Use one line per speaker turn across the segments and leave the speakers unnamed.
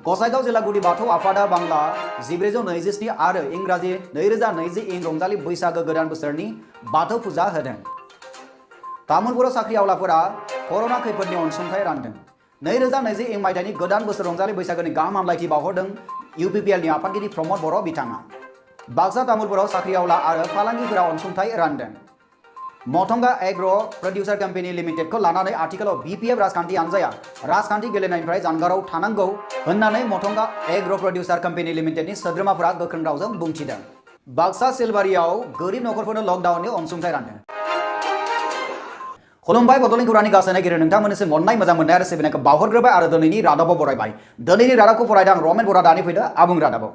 गसाइगाव जिल्ला गुदि बाथौ आफादा बांला 1427 आरो इंराजि 2020 इं रंजालि बैसागो गोदान बोसोरनि बाथौ फुजा होदों। तामुलपुर साख्रि आवलाफोरा कर'ना खैफोदनि अनसुंथाइ रानदों। 2020 इं मायथाइनि गोदान बोसोर रंजालि बैसागोनि गाहाम हामलायथि बावहरदों UPPLनि आफादगिरि प्रमद बर' बिथाङा। बाक्सा तामुलपुराव साख्रि आवला आरो फालांगिफोरा अनसुंथाइ रानदों। मथंगा एग्र प्रडिउसार कम्पानि लिमिटेडखौ लानानै आथिखालाव BPF राजखान्थि हान्जाया राजखान्थि गेलेनायनिफ्राय जानगाराव थानांगौ होननानै मथंगा एग्र प्रडिउसार कम्पानि लिमिटेडनि सोद्रोमाफोरा गोख्रों रावजों बुंथिदों। बाक्सा सिलबारियाव गोरिब नखरफोरनो लकडाउननि अनसुंथाइ रानदों। खुलुमबाय बड'लेण्ड खौरांनि गासै नायगिरि नोंथांमोननिसिम अननाय मोजां मोननाय आरो सिबिनायखौ बावहरग्रोबाय आरो दिनैनि रादाबाव बरायबाय। दिनैनि रादाबखौ फरायदों रमेन बरा दानि फैदो आबुं रादाबाव।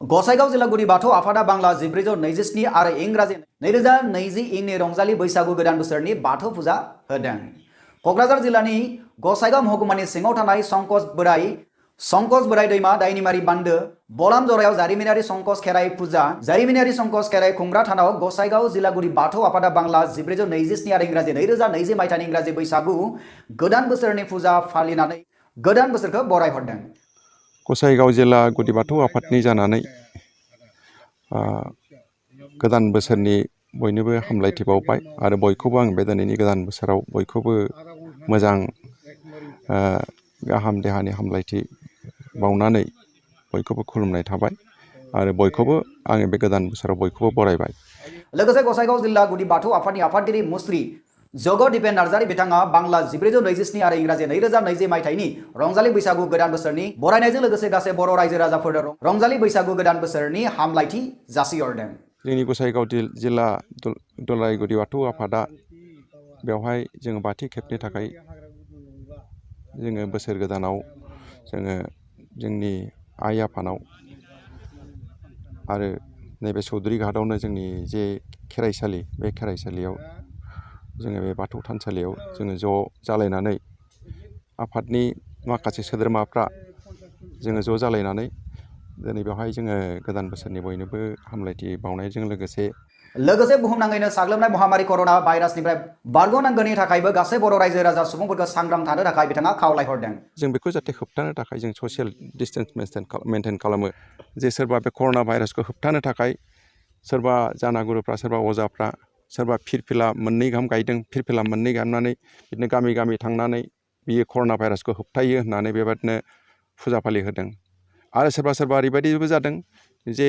गसाइगाव जिल्ला गुदि बाथौ आफादा बांला 1427 आरो इंराजि 2020 इंनि रंजालि बैसागु गोदान बोसोरनि बाथौ फुजा होदों। क'क्राझार जिल्लानि गसाइगाव महकुमानि सिङाव थानाय संकस बोराइ दैमा दायनिमारि बान्दो बलाम जरायाव जारिमिनारि संकस खेराइ खुंग्रा थानाव गसाइगाव जिल्ला गुदि बाथौ आफादा बांला 1427 आरो इंराजि 2020 मायथाइनि इंराजि बैसागु गोदान बोसोरनि फुजा फालिनानै गोदान बोसोरखौ बरायहरदों।
गसाइगाव जिल्ला गुदि बाथौ आफादनि जानानै गोदान बोसोरनि बयनोबो हामलायथि बावबाय आरो बयखौबो आं बे दिनैनि गोदान बोसोराव बयखौबो मोजां गाहाम देहानि हामलायथि बावनानै बयखौबो खुलुमनाय थाबाय आरो बयखौबो आङो बे गोदान बोसोराव बयखौबो बरायबाय।
लोगोसे गसाइगाव जिल्ला गुदि बाथौ आफादनि आफादगिरि मुस्रि जग दिपेन नार्जारी बिथाङा बांला 1427 आरो इंराजि 2020 मायथाइनि रंजालि बैसागु गोदान बोसोरनि बरायनायजों लोगोसे गासै बर' रायजो राजाफोरनो रंजालि बैसागु गोदान बोसोरनि हामलायथि जासिहरदों।
जोंनि गसाइगाव जिल्ला दुलाराय गुदि बाथौ आफादा बेवहाय जोङो बाथि खेबनि थाखाय जोङो बोसोर गोदानाव जोङो जोंनि आइ आफानाव आरो नैबे चौधुरी घाटआवनो जोंनि जे खेराइसालि बे खेराइसालियाव जोङो बे बाथौ थानसालियाव जोङो ज' जालायनानै आफादनि माखासे सोद्रोमाफ्रा जोङो ज' जालायनानै दिनै बेवहाय जोङो गोदान बोसोरनि बयनोबो हामलायथि बावनायजों लोगोसे
बुहुमनाङैनो साग्लोबनाय महामारी कर'ना भाइरासनिफ्राय बारग'नांगौनि थाखायबो गासै बर' रायजो राजा सुबुंफोरखौ सांग्रां थानो थाखाय बिथाङा खावलायहरदों।
जों बेखौ जाहाथे होबथानो थाखाय जों ससियेल डिस्टेन्स मेनटेन खालामो। जे सोरबा बे कर'ना भाइरासखौ होबथानो थाखाय सोरबा जानागुरुफ्रा सोरबा अजाफ्रा सोरबा फिरफिला मोननै गाहाम गायदों, फिरफिला मोननै गायनानै बिदिनो गामि गामि थांनानै बियो कर'ना भाइरासखौ होबथायो होननानै बेबादिनो फुजा फालि होदों। आरो सोरबा ओरैबायदिबो जादों जे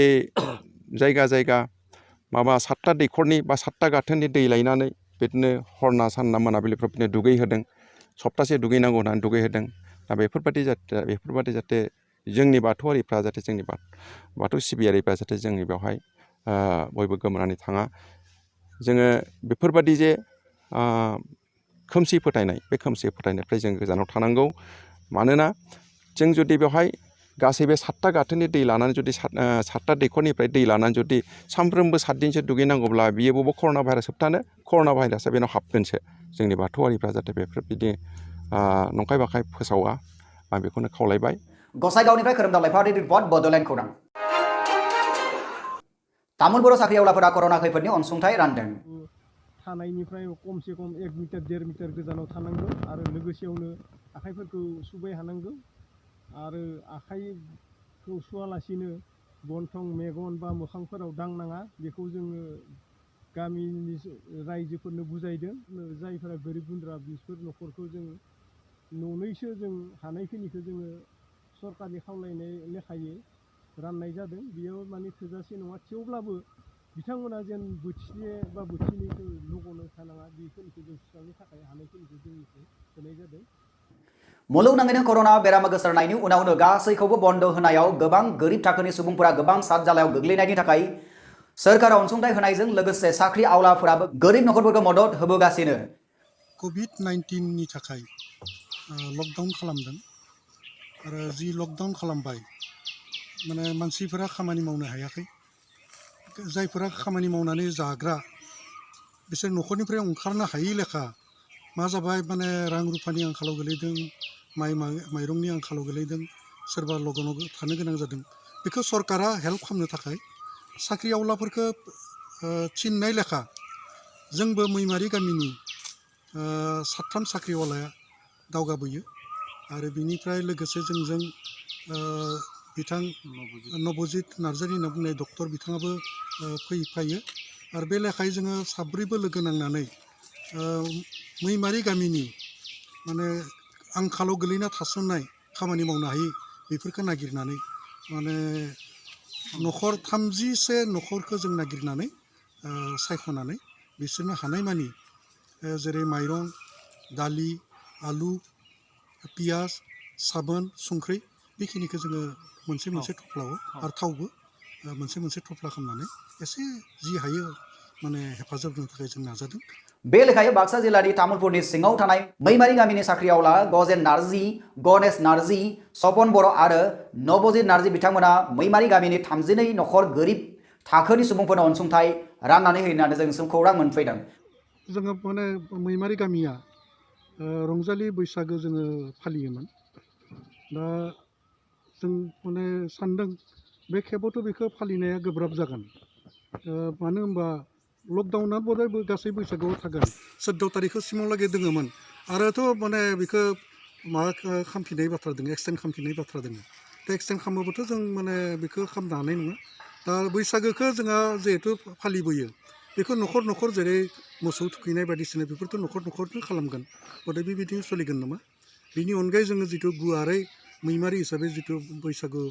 जायगा जायगा माबा 7टा दैखरनि बा 7टा गाथोननि दै लायनानै बिदिनो हरना सानना मोनाबिलिफ्राव बिदिनो दुगैहोदों, सप्तासे दुगैनांगौ होननानै दुगैहोदों। दा बेफोरबादि जाहाथे जोंनि बाथौआरिफ्रा जाहाथे जोंनि बाथौ सिबियारिफ्रा जाहाथे जोंनि बेवहाय बयबो गोमोनानै थाङा। जोङो बेफोरबादि जे खोमसि फोथायनाय बे खोमसि फोथायनायनिफ्राय जों गोजानाव थानांगौ। मानोना जों जुदि बेवहाय गासै बे 7टा गाथोननि दै लानानै जुदि 7टा दैखरनिफ्राय दै लानानै जुदि सानफ्रोमबो 7 दिनसो दुगैनांगौब्ला बियो बबाव कर'ना भाइरास होबथानो कर'ना भाइरासआ बेनाव हाबगोनसो। जोंनि बाथौआरिफ्रा जाहाथे बेफोरबायदि नंखाय बाखाय फोसावा आं बेखौनो खावलायबाय।
गसाइगावनिफ्राय खोरोमदाव लाइफांनि रिपर्ट बड'लेण्ड खौरां। तामुलपुर साख्रि आवलाफोरा कर'ना खैफोदनि अनसुंथाइ रानदों।
थानायनिफ्राय खमसे खम 1 मिटार 1.5 मिटार गोजानाव थानांगौ आरो लोगोसेयावनो आखाइफोरखौ सुबाय हानांगौ आरो आखाइखौ सुवालासिनो गन्थं मेगन बा मोखांफोराव दांनाङा। बेखौ जोङो गामिनि रायजोफोरनो बुजायदों। जायफोरा गोरिब गुन्द्रा बिसोर न'खरखौ जों न'नैसो जों हानायखिनिखौ जोङो सरकारनि खावलायनाय लेखायै राननाय जादों। बेयाव माने थोजासे नङा, थेवब्लाबो बिथांमोना जेन बोथिसे बा बोथिनैखौ लगनो थानाङा बेखिनिखौ जों सुस्रांनो थाखाय हानायखिनिखौ जोंनिफ्राय होनाय जादों।
मुलुगनाङैनो कर'ना बेरामा गोसारनायनि उनावनो गासैखौबो बन्द होनायाव गोबां गोरिब थाखोनि सुबुंफोरा गोबां सातजालायाव गोग्लैनायनि थाखाय सोरखारा अनसुंथाइ होनायजों लोगोसे साख्रि आवलाफोराबो गोरिब नखरफोरखौ मदद होबोगासिनो।
COVID-19नि थाखाय लकडाउन खालामदों आरो जि लकडाउन खालामबाय माने मानसिफोरा खामानि मावनो हायाखै। जायफोरा खामानि मावनानै जाग्रा बिसोर न'खरनिफ्राय ओंखारनो हायि लेखा मा जाबाय माने रां रुफानि आंखालाव गोलैदों, माइरंनि आंखालाव गोलैदों, सोरबा लगनाव थानो गोनां जादों। बेखौ सरकारा हेल्प खालामनो थाखाय साख्रि आवलाफोरखौ थिननाय लेखा जोंबो मैमारि गामिनि 7 साख्रिआवलाया दावगाबोयो आरो बिनिफ्राय लोगोसे जोंजों बिथां नबजित नार्जारि होनना बुंनाय डक्टर बिथाङाबो फैफायो आरो बे लेखायै जोङो साब्रैबो लोगो नांनानै मैमारि गामिनि माने आंखालाव गोलैना थासननाय खामानि मावनो हायै बेफोरखौ नागिरनानै माने न'खर 30से न'खरखौ जों नागिरनानै सायख'नानै बिसोरनो हानायमानि जेरै माइरं दालि आलु पियाज साबोन संख्रि बेखिनिखौ जोङो मोनसे मोनसे थफ्लायाव आरो थावबो मोनसे मोनसे थफ्ला खालामनानै एसे जि हायो माने हेफाजाब होनो थाखाय जों नाजादों।
बे लेखायै बाक्सा जिल्लानि तामुलपुरनि सिङाव थानाय मैमारि गामिनि साख्रिआवला गजेन नार्जि, गणेश नार्जि, सपन बर' आरो नबजित नार्जि बिथांमोना मैमारि गामिनि 32 न'खर गोरिब थाखोनि सुबुंफोरनो अनसुंथाइ राननानै होनानै जों खौरां मोनफैदों।
जोङो माने मैमारि गामिया रंजालि बैसागो जोङो फालियोमोन। दा जों माने सानदों बे खेबावथ' बेखौ फालिनाया गोब्राब जागोन। मानो होनबा लकडाउना बयबो गासै बैसागोआव थागोन 14 तारिखसिमावलागै दोङोमोन आरोथ' माने बेखौ माबा खालामफिननाय बाथ्रा दङ एक्सटेन्ड खालामफिननाय बाथ्रा दङ। दा एक्सटेन्ड खालामोबाथ' जों माने बेखौ खालामनो हानाय नङा। दा बैसागोखौ जोंहा जिहेथु फालिबोयो बेखौ न'खर न'खर जेरै मोसौ थुखैनाय बायदिसिना बेफोरथ' न'खर न'खरनो खालामगोन गथाय बेबायदिनो सोलिगोन नामा। बिनि अनगायै जोङो जिथु गुवारै मैमारि हिसाबै जिथु बैसागु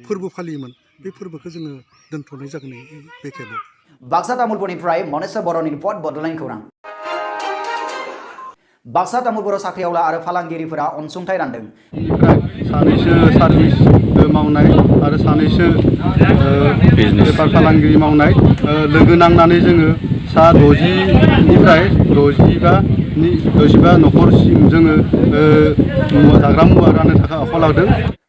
फोरबो फालियोमोन बे फोरबोखौ जोङो दोनथ'नाय जागोन बे खेबाव।
बाक्सा तामुलपुरनिफ्राय मनेस्वर बर'नि रिपर्ट बड'लेण्ड खौरां। बाक्सा तामुलपुर साख्रिआवला आरो फालांगिरिफोरा अनसुंथाइ रानदों।
सानैसो सार्भिस मावनाय आरो सानैसो बेफार फालांगि मावनाय लोगो नांनानै जोङो सा 60निफ्राय 65 न'खरसिम जोङो जाग्रा मुवा राननो थाखाय आखायाव लादों।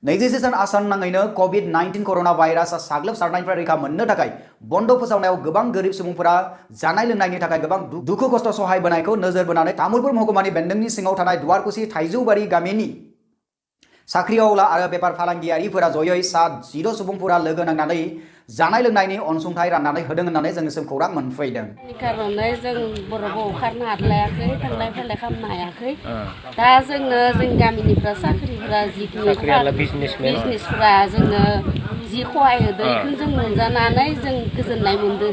26 सान आसाम नाङैनो COVID-19 कर'ना भाइरासआ साग्लोबसारनायनिफ्राय रैखा मोननो थाखाय बन्द फोसावनायाव गोबां गोरिब सुबुंफोरा जानाय लोंनायनि थाखाय गोबां दुखु खस्थ सहायबोनायखौ नोजोर बोनानै तामुलपुर महकुमानि बेन्दोंनि सिङाव थानाय दुवारकुसि थाइजौबारि गामिनि साख्रिआवला आरो बेफार फालांगियारिफोरा जयै सा 10 सुबुंफोरा लोगो नांनानै जानाय लोंनायनि अनसुंथाइ राननानै होदों होननानै जोंनिसिम खौरां मोनफैदों।
खारनै जों बर'बो ओंखारनो हालायाखै थांलाय फैलाय खालामनो हायाखै। दा जोंनो जों गामिनिफ्रा साख्रिफोरा जिखिनि बिजनेसफोरा जोंनो जि खहाय होदों बेखौ जों मोनजानानै जों गोजोननाय मोनदों।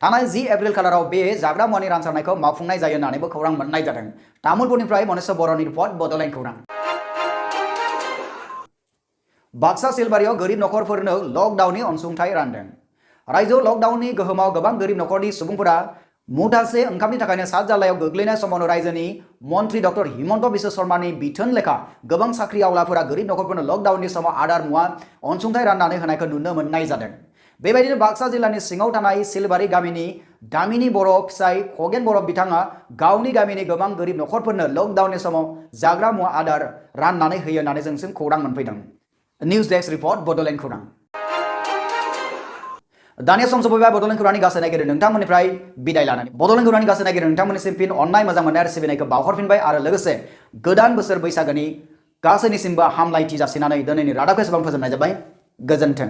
थांनाय 10 एप्रिल खालाराव बे जाग्रा मुवानि रानसारनायखौ मावफुंनाय जायो होननानैबो खौरां मोननाय जादों। तामुलपुरनिफ्राय मनेस्वर बर'नि रिपर्ट बड'लेण्ड खौरां। बाक्सा सिलबारियाव गोरिब न'खरफोरनो लकडाउननि अनसुंथाइ रानदों। रायजोआव लकडाउननि गोहोमाव गोबां गोरिब न'खरनि सुबुंफोरा मुथासे ओंखामनि थाखायनो सात जाल्लायाव गोग्लैनाय समावनो रायजोनि मन्त्रि डक्टर हिमन्त बिश्व शर्मानि बिथोन लेखा गोबां साख्रिआवलाफोरा गोरिब न'खरफोरनो लकडाउननि समाव आदार मुवा अनसुंथाइ राननानै होनायखौ नुनो मोननाय जादों। बेबायदिनो बाक्सा जिल्लानि सिङाव थानाय सिलबारि गामिनि दामिनी बर' फिसाय खगेन बर' बिथाङा गावनि गामिनि गोबां गोरिब न'खरफोरनो लकडाउननि समाव जाग्रा मुवा आदार राननानै होयो होननानै जोंसिम खौरां मोनफैदों। निउज डेस्क रिपर्ट बड'लेण्ड खौरां। दानिया सम सफैबाय बड'लेण्ड खौरांनि गासै नायगिरि नोंथांमोननिफ्राय बिदाय लानानै बड'लेण्ड खौरांनि गासै नायगिरि नोंथांमोननिसिम फिन अननाय मोजां मोननाय आरो सिबिनायखौ बावहरफिनबाय आरो लोगोसे गोदान बोसोर बैसागोनि गासैनिसिमबो हामलायथि जासिनानै दिनैनि रादाबखौ एसेबां फोजोबनाय जाबाय। गोजोन्थों।